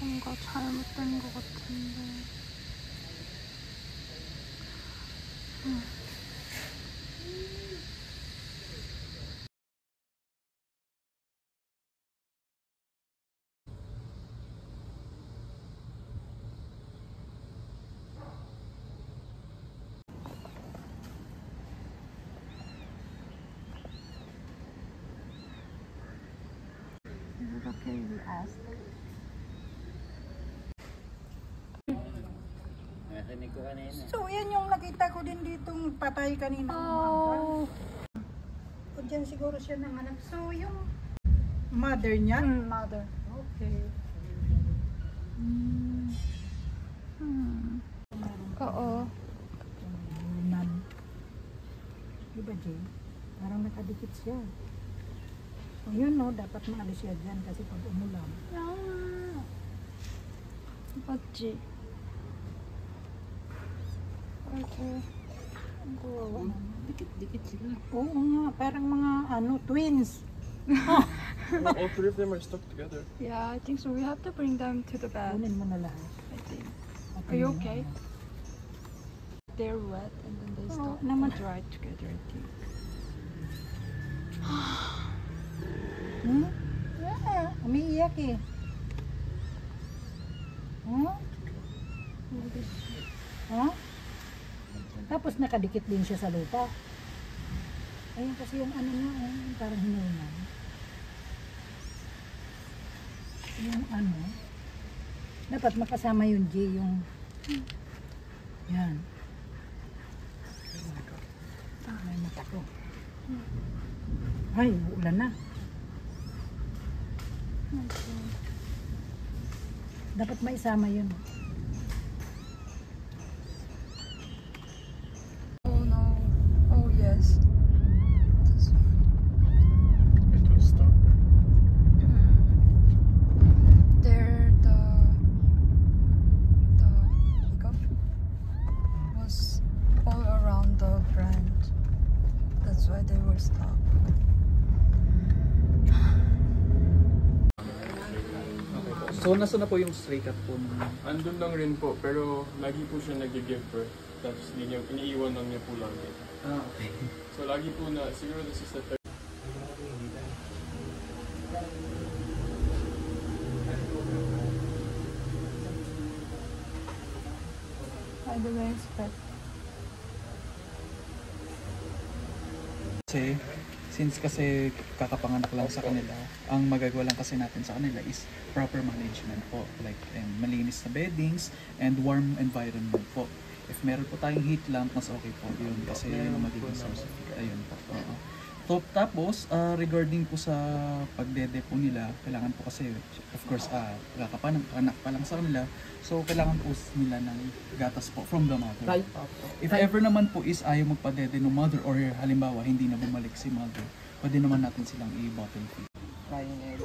뭔가 잘못된 것 같은데. Is it okay if we ask? Narinig ko kanina. So, yan yung nakita ko din ditong patay kanina. Oh. O dyan siguro siya nanganak. So, yung mother niya? Mother. Okay. Oo. Nan. Diba, Jay? Parang nakadikit siya. O yun, no? Dapat maalis siya dyan kasi pag umulam. 맞지? 아이고. Oo, Dikit-dikit sila. oo nga, parang mga twins. All three of them are stuck together. Yeah, I think so. We have to bring them to the bed. Kunin mo na lahat. I think. At Are you yun, okay? They're wet and then they Oo, stop naman. dry together, I think. Yeah, umiiyak eh. Huh? Huh? Tapos nakadikit din siya sa lupa. Ayun kasi yung ano niya, parang hinungan. Yung ano, dapat makasama yung G, yung yan. May mata ko. Ay, ulan na. Dapat maisama yun. Oh no. Oh yes. It was stuck. There the hiccup was all around the branch. That's why they were stuck. So, nasa na po yung stray cat po? Andun lang rin po, pero lagi po siya nag-give birth. Tapos iniiwan lang niya po lagi. Ah, okay. So lagi po na, siguro this is the third. By the way, expect. Kasi, since kasi kakapanganak lang sa kanila, ang magagawa lang kasi natin sa kanila is proper management po. Like, malinis na beddings and warm environment po. If meron po tayong heat lamp, mas okay po yun kasi yun ang magiging source of heat. Ayun po. Tapos, regarding po sa pagdede po nila, kailangan po kasi, of course, kakapanak pa lang sa kanila. So, kailangan po nila ng gatas po from the mother. Right. If ever naman po is ayaw magpadede ng mother or halimbawa hindi na bumalik si mother, pwede naman natin silang i-bottle feed. Crying egg.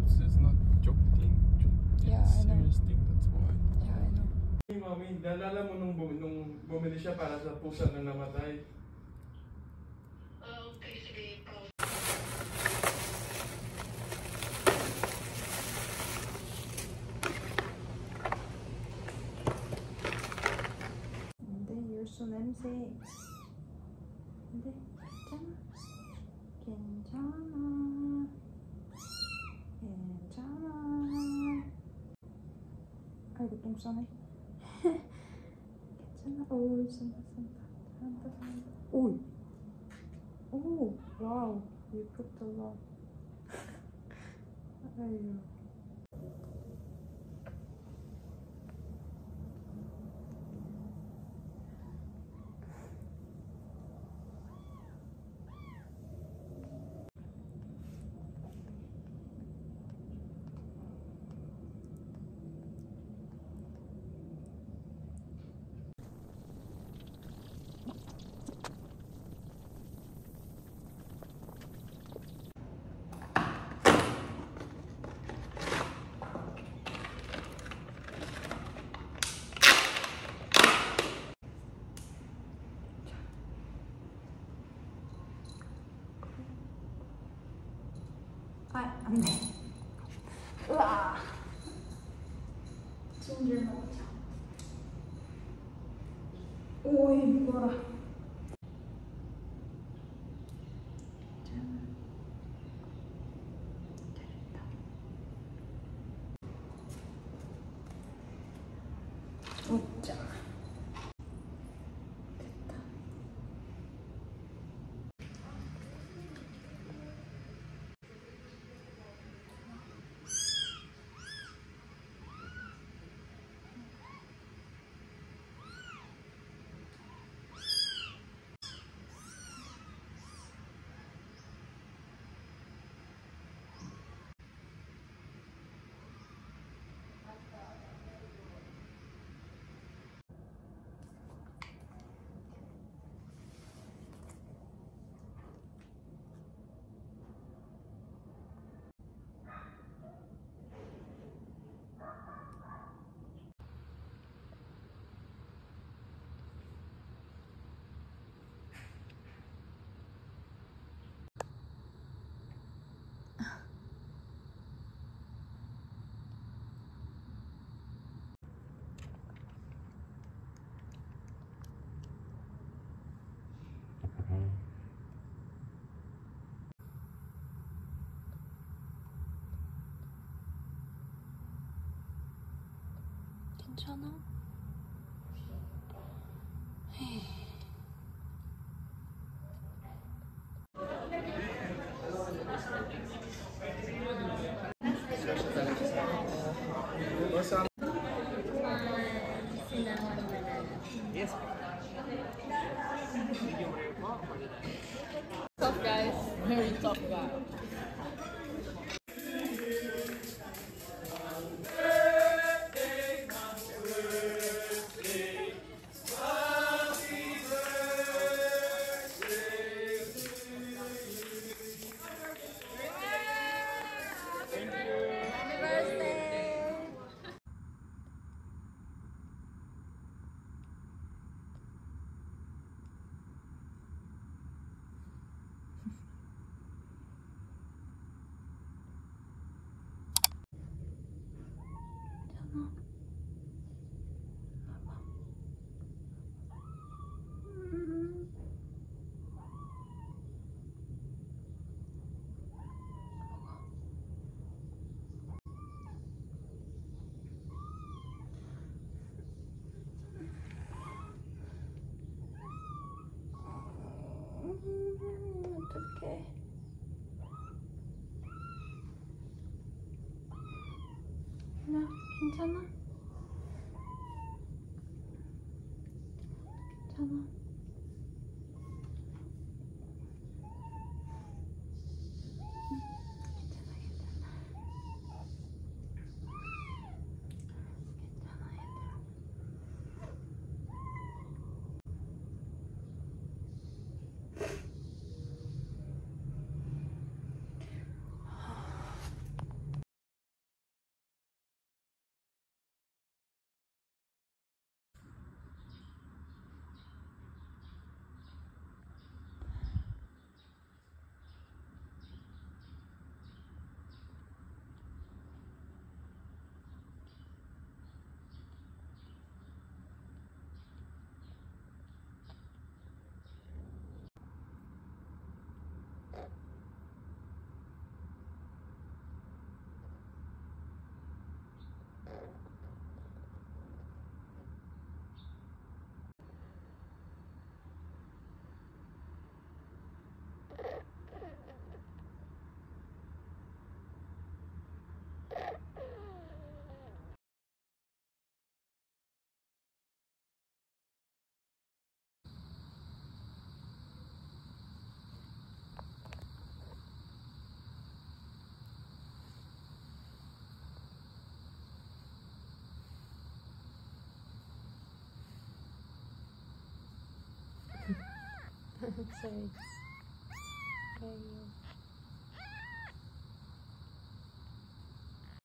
This is not joke thing. Yeah, It's I know. serious thing, that's why. Yeah, I know. Hey, Mami, naalala mo nung bumili siya para sa pusa na namatay? 근데 열수 냄새. 근데 괜찮아. 괜찮아. 아이고 똥 싸네. 괜찮아. 오, 쏜다. 오. 오, 와우. 예쁘다. 아유. Ay, 안 돼. 으아. 진줄 먹자. 오이, 무거워라. 웃자. 됐다. 괜찮아? Tough guys, very tough guy. 어떡해. 나 괜찮아? 괜찮아? Sorry.